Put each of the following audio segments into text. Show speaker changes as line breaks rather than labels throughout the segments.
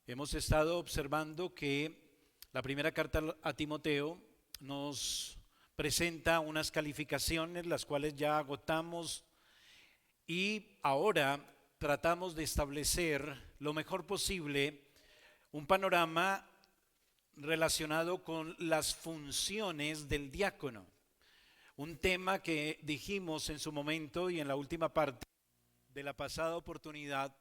Hemos estado observando que la primera carta a Timoteo nos presenta unas calificaciones, las cuales ya agotamos, y ahora tratamos de establecer lo mejor posible un panorama relacionado con las funciones del diácono. Un tema que dijimos en su momento y en la última parte de la pasada oportunidad,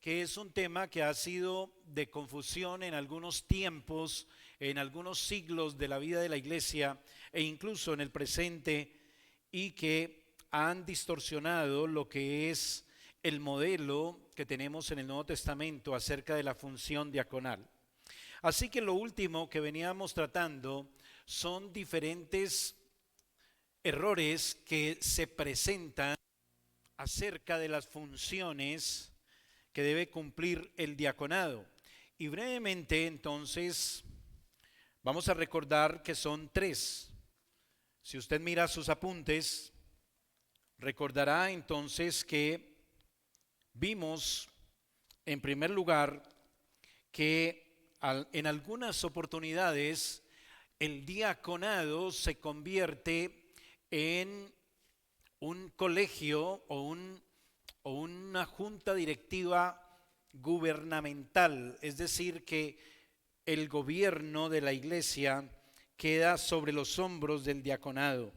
que es un tema que ha sido de confusión en algunos tiempos, en algunos siglos de la vida de la iglesia e incluso en el presente, y que han distorsionado lo que es el modelo que tenemos en el Nuevo Testamento acerca de la función diaconal. Así que lo último que veníamos tratando son diferentes errores que se presentan acerca de las funciones que debe cumplir el diaconado. Y brevemente entonces vamos a recordar que son tres. Si usted mira sus apuntes, recordará entonces que vimos en primer lugar que en algunas oportunidades el diaconado se convierte en un colegio o una junta directiva gubernamental, es decir, que el gobierno de la iglesia queda sobre los hombros del diaconado.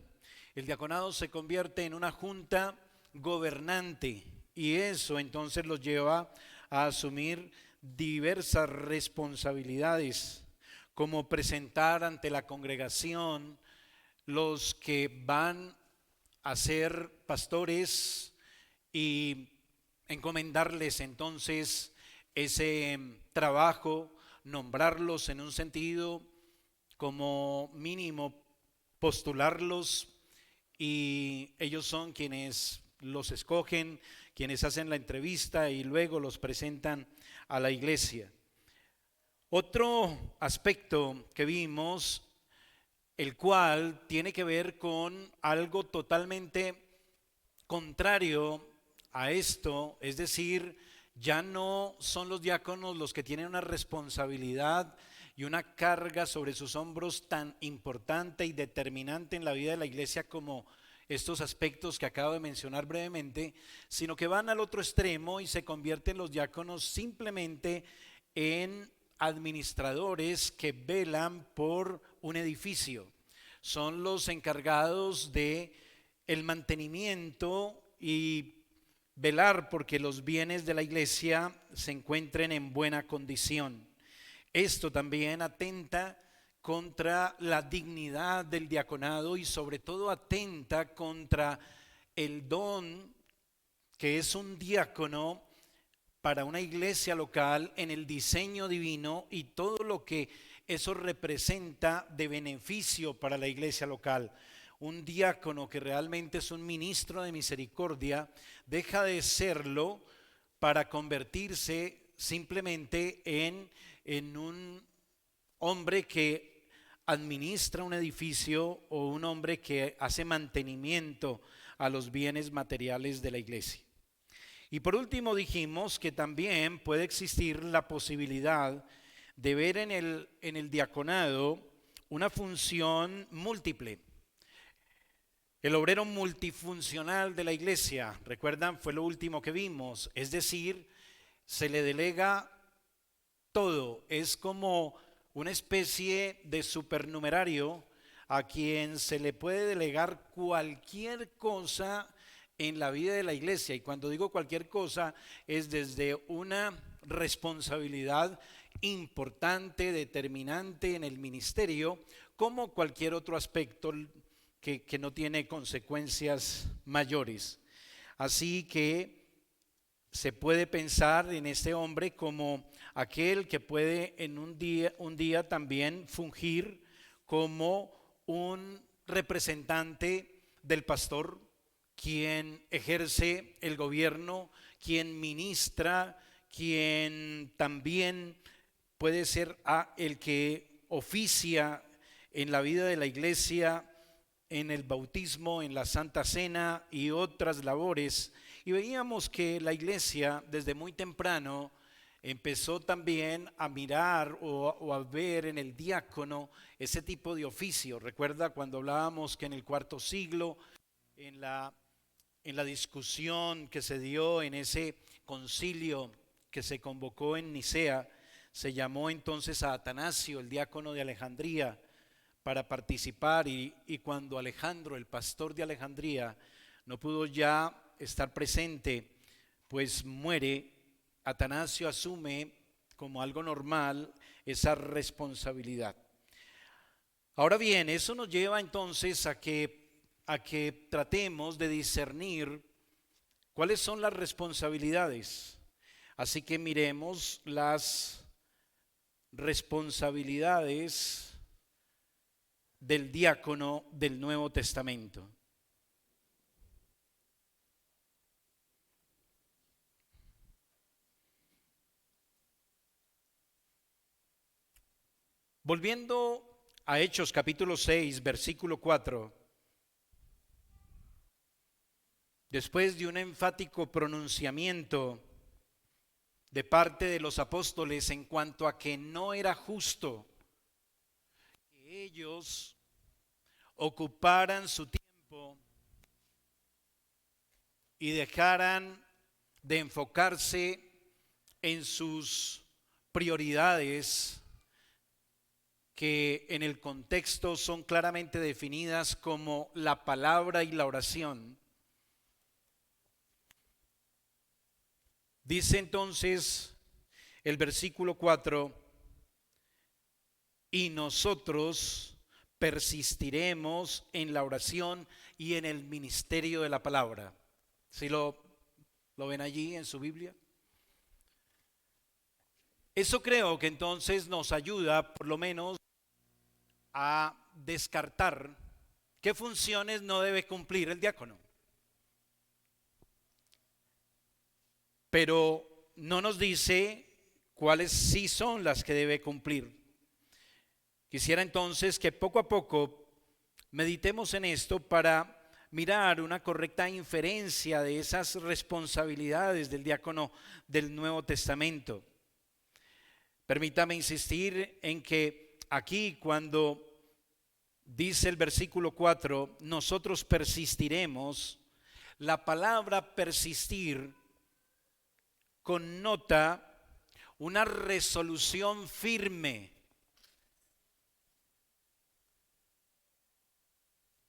El diaconado se convierte en una junta gobernante y eso entonces los lleva a asumir diversas responsabilidades, como presentar ante la congregación los que van a ser pastores y encomendarles entonces ese trabajo, nombrarlos en un sentido, como mínimo postularlos, y ellos son quienes los escogen, quienes hacen la entrevista y luego los presentan a la iglesia. Otro aspecto que vimos, el cual tiene que ver con algo totalmente contrario a esto, es decir, ya no son los diáconos los que tienen una responsabilidad y una carga sobre sus hombros tan importante y determinante en la vida de la iglesia como estos aspectos que acabo de mencionar brevemente, sino que van al otro extremo y se convierten los diáconos simplemente en administradores que velan por un edificio. Son los encargados de el mantenimiento y velar porque los bienes de la iglesia se encuentren en buena condición. Esto también atenta contra la dignidad del diaconado y sobre todo atenta contra el don que es un diácono para una iglesia local en el diseño divino y todo lo que eso representa de beneficio para la iglesia local. Un diácono que realmente es un ministro de misericordia deja de serlo para convertirse simplemente en un hombre que administra un edificio o un hombre que hace mantenimiento a los bienes materiales de la iglesia. Y por último dijimos que también puede existir la posibilidad de ver en el diaconado una función múltiple. El obrero multifuncional de la iglesia, recuerdan, fue lo último que vimos, es decir, se le delega todo, es como una especie de supernumerario a quien se le puede delegar cualquier cosa en la vida de la iglesia. Y cuando digo cualquier cosa, es desde una responsabilidad importante, determinante en el ministerio, como cualquier otro aspecto que no tiene consecuencias mayores. Así que se puede pensar en este hombre como aquel que puede en un día también fungir como un representante del pastor, quien ejerce el gobierno, quien ministra, quien también puede ser el que oficia en la vida de la iglesia, en el bautismo, en la Santa Cena y otras labores. Y veíamos que la iglesia desde muy temprano empezó también a mirar o a ver en el diácono ese tipo de oficio. Recuerda cuando hablábamos que en el cuarto siglo, en la discusión que se dio en ese concilio que se convocó en Nicea, se llamó entonces a Atanasio, el diácono de Alejandría, para participar y cuando Alejandro, el pastor de Alejandría, no pudo ya estar presente, pues muere. Atanasio asume como algo normal esa responsabilidad. Ahora bien, eso nos lleva entonces a que tratemos de discernir cuáles son las responsabilidades. Así que miremos las responsabilidades del diácono del Nuevo Testamento. Volviendo a Hechos capítulo 6, versículo 4, después de un enfático pronunciamiento de parte de los apóstoles en cuanto a que no era justo que ellos ocuparan su tiempo y dejaran de enfocarse en sus prioridades, que en el contexto son claramente definidas como la palabra y la oración. Dice entonces el versículo 4, y nosotros persistiremos en la oración y en el ministerio de la palabra. ¿Sí lo ven allí en su Biblia? Eso creo que entonces nos ayuda por lo menos a descartar qué funciones no debe cumplir el diácono. Pero no nos dice cuáles sí son las que debe cumplir. Quisiera entonces que poco a poco meditemos en esto para mirar una correcta inferencia de esas responsabilidades del diácono del Nuevo Testamento. Permítame insistir en que aquí cuando dice el versículo 4, nosotros persistiremos, la palabra persistir connota una resolución firme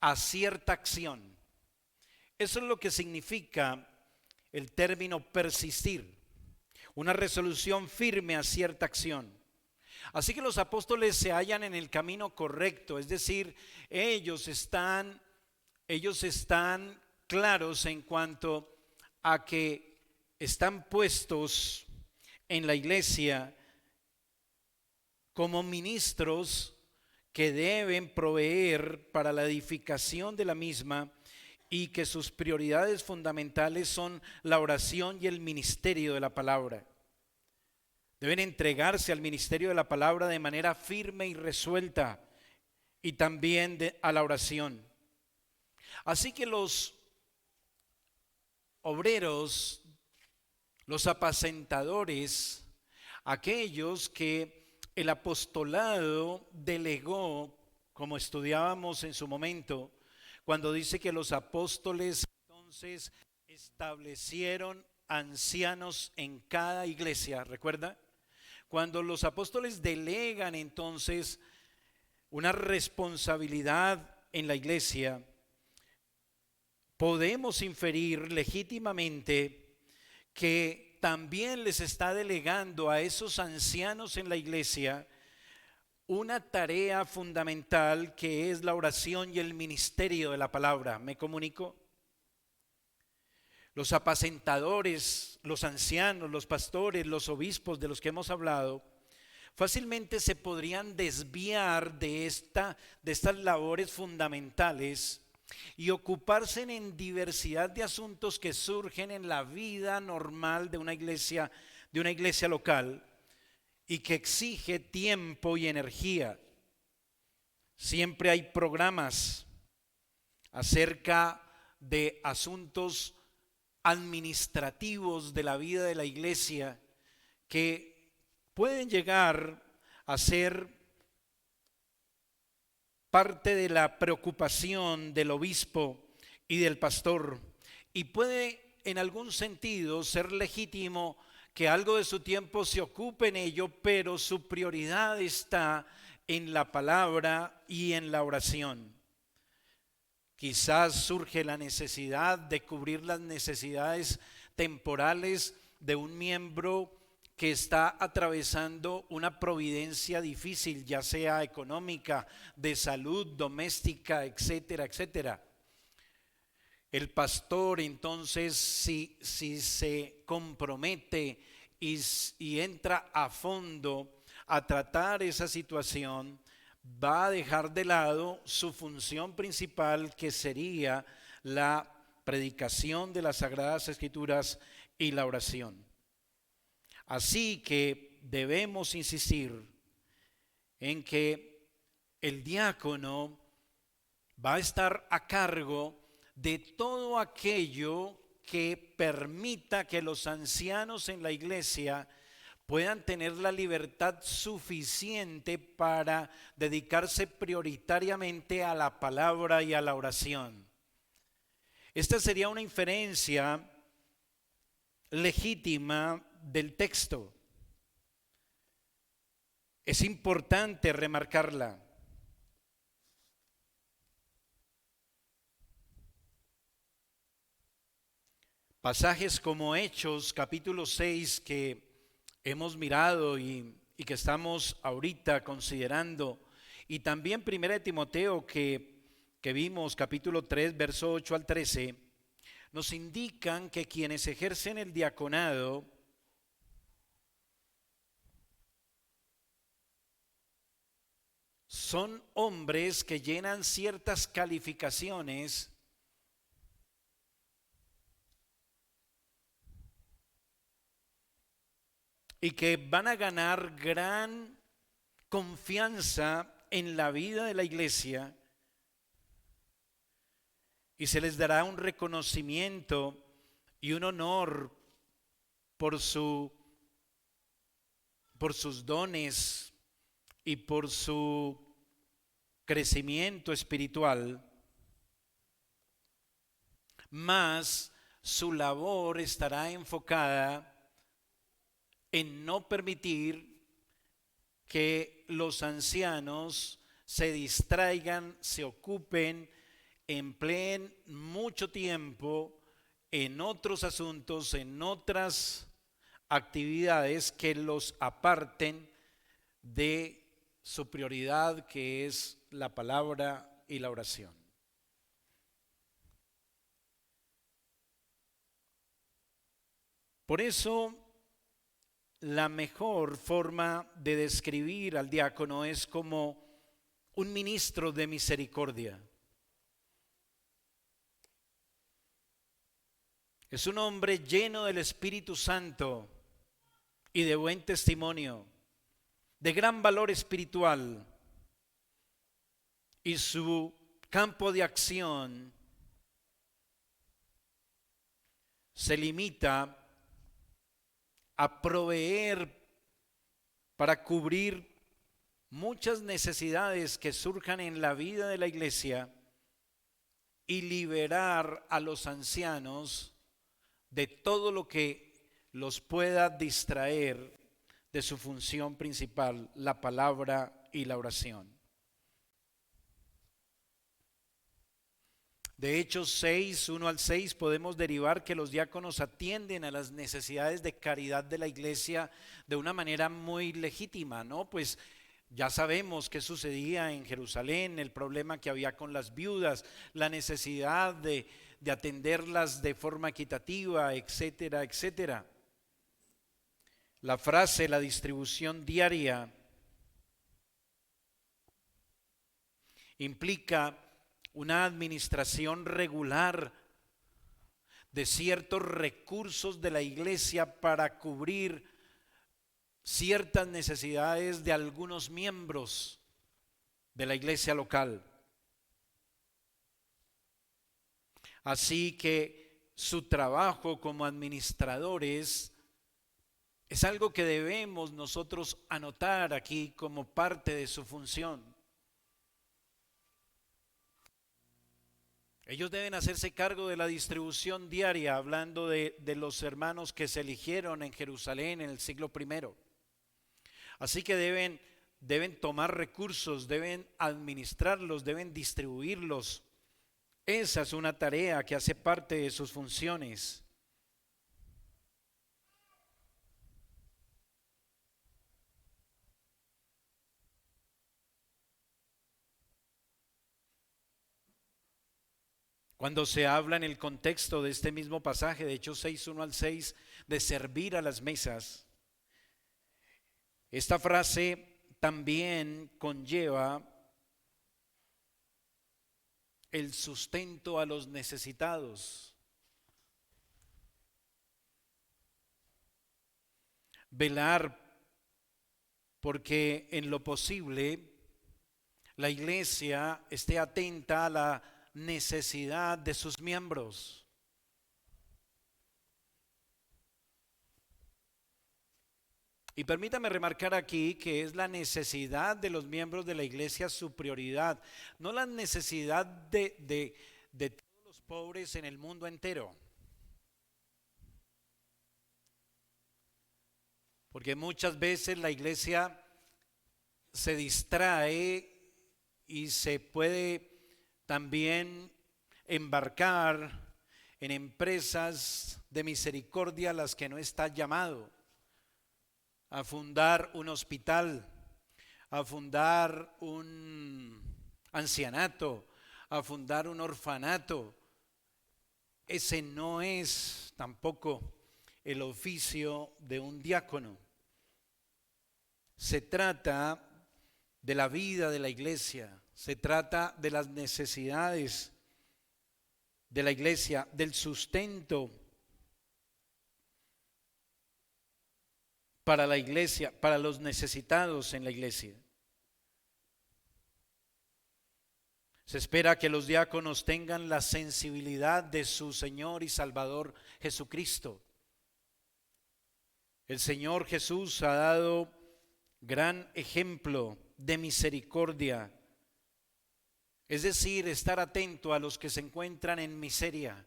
a cierta acción. Eso es lo que significa el término persistir, una resolución firme a cierta acción. Así que los apóstoles se hallan en el camino correcto, es decir, ellos están claros en cuanto a que están puestos en la iglesia como ministros que deben proveer para la edificación de la misma y que sus prioridades fundamentales son la oración y el ministerio de la palabra. Deben entregarse al ministerio de la palabra de manera firme y resuelta y también a la oración. Así que los obreros, los apacentadores, aquellos que el apostolado delegó, como estudiábamos en su momento, cuando dice que los apóstoles entonces establecieron ancianos en cada iglesia, ¿recuerda? Cuando los apóstoles delegan entonces una responsabilidad en la iglesia, podemos inferir legítimamente que también les está delegando a esos ancianos en la iglesia una tarea fundamental que es la oración y el ministerio de la palabra. ¿Me comunico? Los apacentadores, los ancianos, los pastores, los obispos de los que hemos hablado, fácilmente se podrían desviar de estas labores fundamentales y ocuparse en diversidad de asuntos que surgen en la vida normal de una iglesia local y que exige tiempo y energía. Siempre hay programas acerca de asuntos administrativos de la vida de la iglesia que pueden llegar a ser parte de la preocupación del obispo y del pastor, y puede en algún sentido ser legítimo que algo de su tiempo se ocupe en ello, pero su prioridad está en la palabra y en la oración. Quizás surge la necesidad de cubrir las necesidades temporales de un miembro que está atravesando una providencia difícil, ya sea económica, de salud, doméstica, etcétera, etcétera. El pastor entonces, si se compromete y entra a fondo a tratar esa situación, va a dejar de lado su función principal, que sería la predicación de las Sagradas Escrituras y la oración. Así que debemos insistir en que el diácono va a estar a cargo de todo aquello que permita que los ancianos en la iglesia puedan tener la libertad suficiente para dedicarse prioritariamente a la palabra y a la oración. Esta sería una inferencia legítima del texto. Es importante remarcarla. Pasajes como Hechos, capítulo 6, que hemos mirado y que estamos ahorita considerando, y también Primera de Timoteo que vimos, capítulo 3, verso 8 al 13, nos indican que quienes ejercen el diaconado son hombres que llenan ciertas calificaciones y que van a ganar gran confianza en la vida de la iglesia, y se les dará un reconocimiento y un honor por sus dones y por su crecimiento espiritual, mas su labor estará enfocada en no permitir que los ancianos se distraigan, se ocupen, empleen mucho tiempo en otros asuntos, en otras actividades que los aparten de su prioridad, que es la palabra y la oración. Por eso, la mejor forma de describir al diácono es como un ministro de misericordia. Es un hombre lleno del Espíritu Santo y de buen testimonio, de gran valor espiritual, y su campo de acción se limita a proveer para cubrir muchas necesidades que surjan en la vida de la iglesia y liberar a los ancianos de todo lo que los pueda distraer de su función principal, la palabra y la oración. De Hechos 6, 1 al 6, podemos derivar que los diáconos atienden a las necesidades de caridad de la iglesia de una manera muy legítima, ¿no? Pues ya sabemos qué sucedía en Jerusalén, el problema que había con las viudas, la necesidad de atenderlas de forma equitativa, etcétera, etcétera. La frase, la distribución diaria, implica una administración regular de ciertos recursos de la iglesia para cubrir ciertas necesidades de algunos miembros de la iglesia local. Así que su trabajo como administradores Es algo que debemos nosotros anotar aquí como parte de su función. Ellos deben hacerse cargo de la distribución diaria, hablando de los hermanos que se eligieron en Jerusalén en el siglo primero. Así que deben tomar recursos, deben administrarlos, deben distribuirlos. Esa es una tarea que hace parte de sus funciones. Cuando se habla en el contexto de este mismo pasaje, de Hechos 6, 1 al 6, de servir a las mesas, esta frase también conlleva el sustento a los necesitados. Velar porque en lo posible la iglesia esté atenta a la necesidad de sus miembros. Y permítame remarcar aquí que es la necesidad de los miembros de la iglesia su prioridad, no la necesidad de todos los pobres en el mundo entero. Porque muchas veces la iglesia se distrae y se puede también embarcar en empresas de misericordia a las que no está llamado, a fundar un hospital, a fundar un ancianato, a fundar un orfanato. Ese no es tampoco el oficio de un diácono. Se trata de la vida de la iglesia, se trata de las necesidades de la iglesia, del sustento para la iglesia, para los necesitados en la iglesia. Se espera que los diáconos tengan la sensibilidad de su Señor y Salvador Jesucristo. El Señor Jesús ha dado gran ejemplo de misericordia, es decir, estar atento a los que se encuentran en miseria.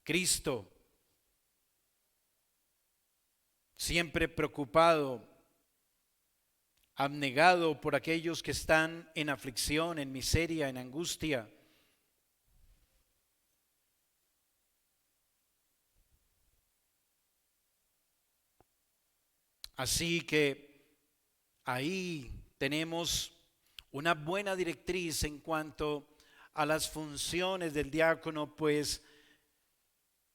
Cristo, siempre preocupado, abnegado por aquellos que están en aflicción, en miseria, en angustia. Así que ahí tenemos una buena directriz en cuanto a las funciones del diácono, pues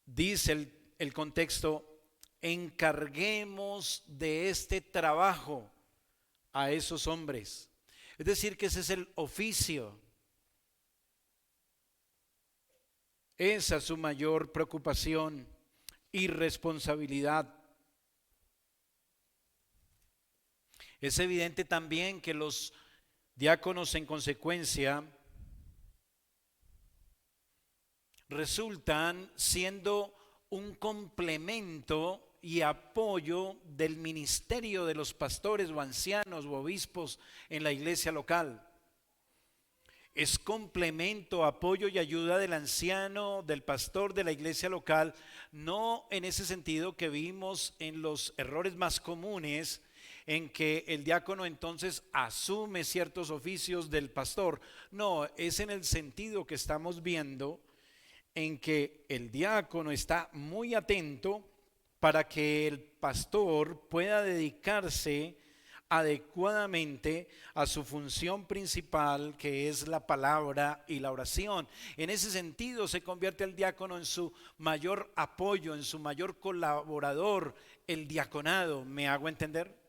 dice el contexto: encarguemos de este trabajo a esos hombres. Es decir, que ese es el oficio. Esa es su mayor preocupación y responsabilidad. Es evidente también que los diáconos, en consecuencia, resultan siendo un complemento y apoyo del ministerio de los pastores o ancianos o obispos en la iglesia local. Es complemento, apoyo y ayuda del anciano, del pastor de la iglesia local, no en ese sentido que vimos en los errores más comunes, en que el diácono entonces asume ciertos oficios del pastor. No, es en el sentido que estamos viendo, en que el diácono está muy atento para que el pastor pueda dedicarse adecuadamente a su función principal, que es la palabra y la oración. En ese sentido se convierte el diácono en su mayor apoyo, en su mayor colaborador, el diaconado. ¿Me hago entender?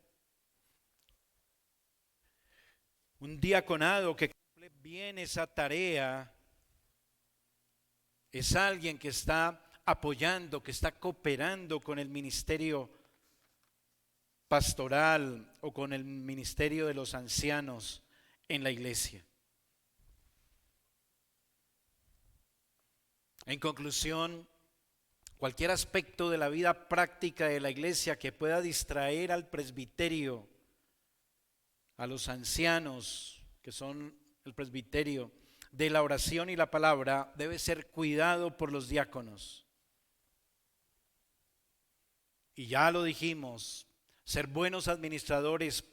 Un diaconado que cumple bien esa tarea es alguien que está apoyando, que está cooperando con el ministerio pastoral o con el ministerio de los ancianos en la iglesia. En conclusión, cualquier aspecto de la vida práctica de la iglesia que pueda distraer al presbiterio, a los ancianos que son el presbiterio, de la oración y la palabra, debe ser cuidado por los diáconos. Y ya lo dijimos, ser buenos administradores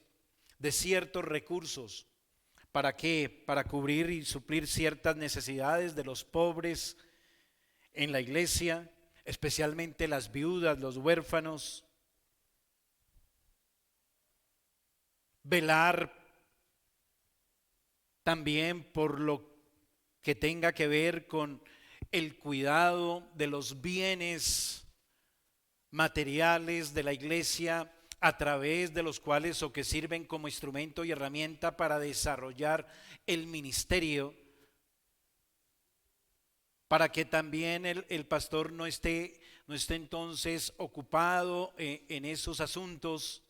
de ciertos recursos. ¿Para qué? Para cubrir y suplir ciertas necesidades de los pobres en la iglesia, especialmente las viudas, los huérfanos. Velar también por lo que tenga que ver con el cuidado de los bienes materiales de la iglesia, a través de los cuales o que sirven como instrumento y herramienta para desarrollar el ministerio, para que también el pastor no esté entonces ocupado en esos asuntos,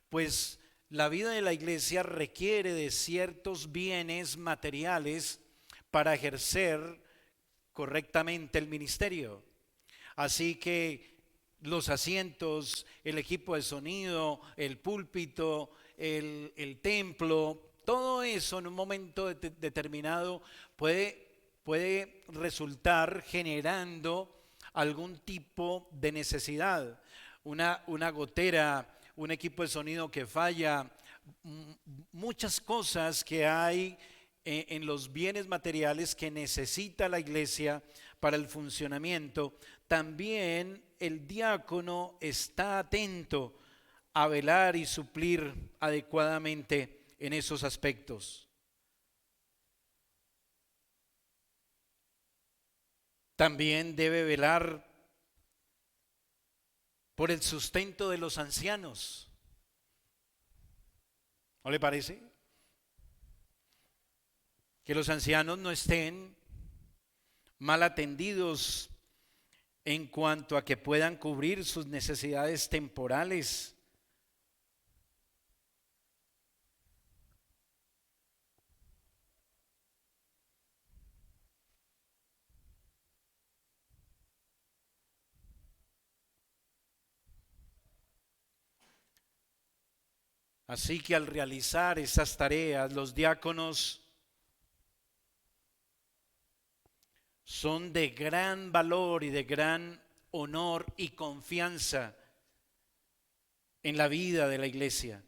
pues la vida de la iglesia requiere de ciertos bienes materiales para ejercer correctamente el ministerio. Así que los asientos, el equipo de sonido, el púlpito, el templo, todo eso en un momento determinado puede resultar generando algún tipo de necesidad. Una gotera, un equipo de sonido que falla, muchas cosas que hay en los bienes materiales que necesita la iglesia para el funcionamiento. También el diácono está atento a velar y suplir adecuadamente en esos aspectos. También debe velar por el sustento de los ancianos. ¿No le parece? Que los ancianos no estén mal atendidos en cuanto a que puedan cubrir sus necesidades temporales. Así que al realizar esas tareas, los diáconos son de gran valor y de gran honor y confianza en la vida de la iglesia.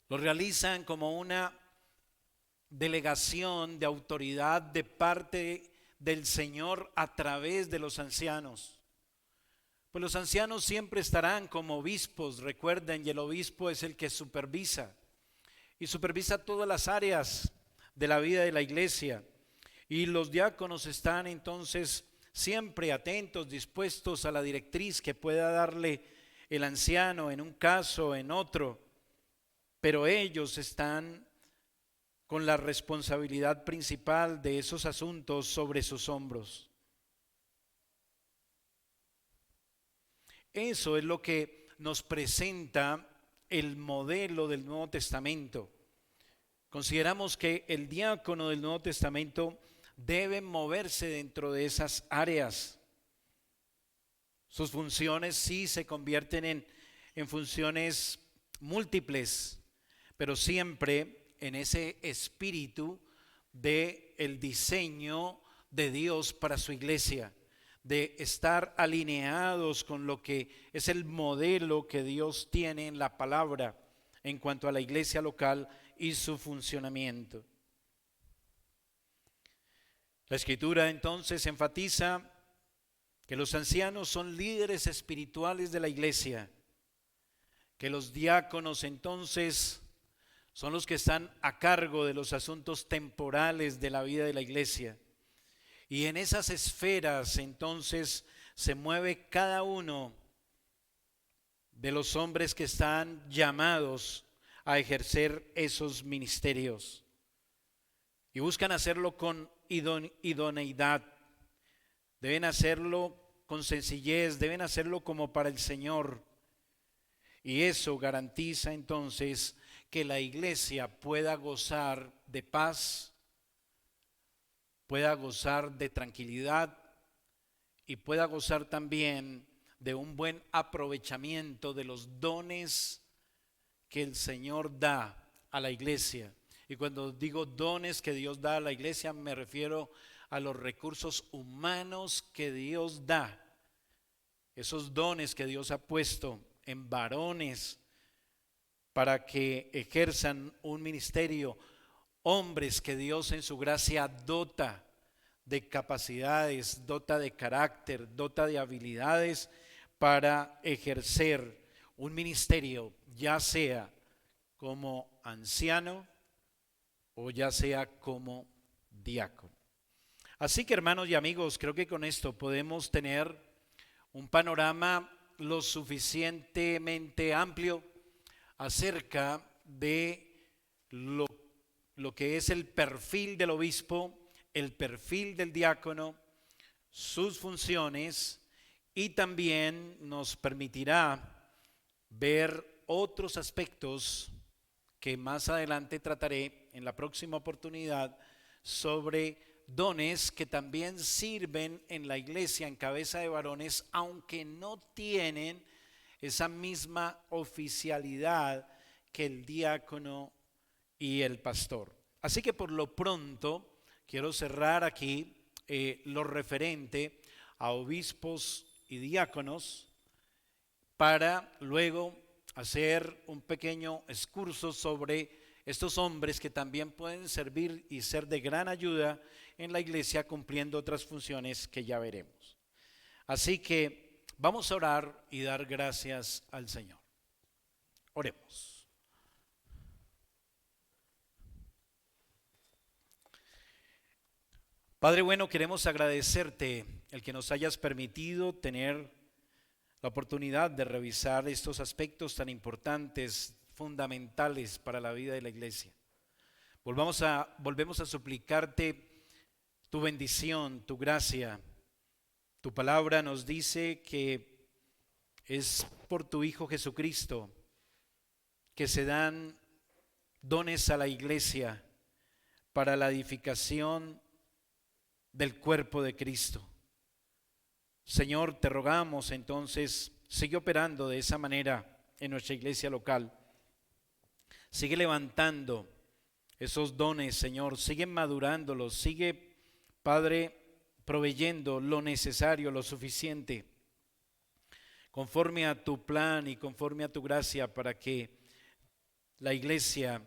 Lo realizan como una delegación de autoridad de parte del Señor a través de los ancianos. Pues los ancianos siempre estarán como obispos, recuerden, y el obispo es el que supervisa y supervisa todas las áreas de la vida de la iglesia. Y los diáconos están entonces siempre atentos, dispuestos a la directriz que pueda darle el anciano en un caso, en otro, pero ellos están con la responsabilidad principal de esos asuntos sobre sus hombros. Eso es lo que nos presenta el modelo del Nuevo Testamento. Consideramos que el diácono del Nuevo Testamento debe moverse dentro de esas áreas. Sus funciones sí se convierten en funciones múltiples, pero siempre en ese espíritu de el diseño de Dios para su iglesia, de estar alineados con lo que es el modelo que Dios tiene en la palabra en cuanto a la iglesia local y su funcionamiento. La Escritura entonces enfatiza que los ancianos son líderes espirituales de la iglesia, que los diáconos entonces son los que están a cargo de los asuntos temporales de la vida de la iglesia. Y en esas esferas entonces se mueve cada uno de los hombres que están llamados a ejercer esos ministerios. Y buscan hacerlo con idoneidad. Deben hacerlo con sencillez, deben hacerlo como para el Señor. Y eso garantiza entonces que la iglesia pueda gozar de paz, pueda gozar de tranquilidad y pueda gozar también de un buen aprovechamiento de los dones que el Señor da a la iglesia. Y cuando digo dones que Dios da a la iglesia, me refiero a los recursos humanos que Dios da. Esos dones que Dios ha puesto en varones para que ejerzan un ministerio, hombres que Dios en su gracia dota de capacidades, dota de carácter, dota de habilidades para ejercer un ministerio, ya sea como anciano o ya sea como diácono. Así que, hermanos y amigos, creo que con esto podemos tener un panorama lo suficientemente amplio acerca de lo que es el perfil del obispo, el perfil del diácono, sus funciones, y también nos permitirá ver otros aspectos que más adelante trataré en la próxima oportunidad sobre dones que también sirven en la iglesia en cabeza de varones, aunque no tienen esa misma oficialidad que el diácono y el pastor. Así que por lo pronto quiero cerrar aquí lo referente a obispos y diáconos para luego hacer un pequeño excurso sobre estos hombres que también pueden servir y ser de gran ayuda en la iglesia cumpliendo otras funciones que ya veremos. Así que vamos a orar y dar gracias al Señor. Oremos. Padre bueno, queremos agradecerte el que nos hayas permitido tener la oportunidad de revisar estos aspectos tan importantes, fundamentales para la vida de la iglesia. Volvemos a suplicarte tu bendición, tu gracia. Tu palabra nos dice que es por tu Hijo Jesucristo que se dan dones a la iglesia para la edificación del cuerpo de Cristo. Señor, te rogamos entonces, sigue operando de esa manera en nuestra iglesia local. Sigue levantando esos dones, Señor, sigue madurándolos, sigue, Padre, proveyendo lo necesario, lo suficiente, conforme a tu plan y conforme a tu gracia, para que la iglesia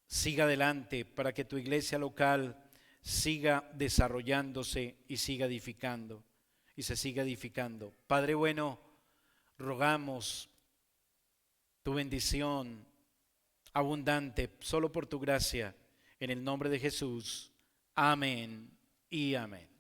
siga adelante, para que tu iglesia local siga desarrollándose y siga edificando y se siga edificando. Padre bueno, rogamos tu bendición abundante solo por tu gracia, en el nombre de Jesús. Amén y amén.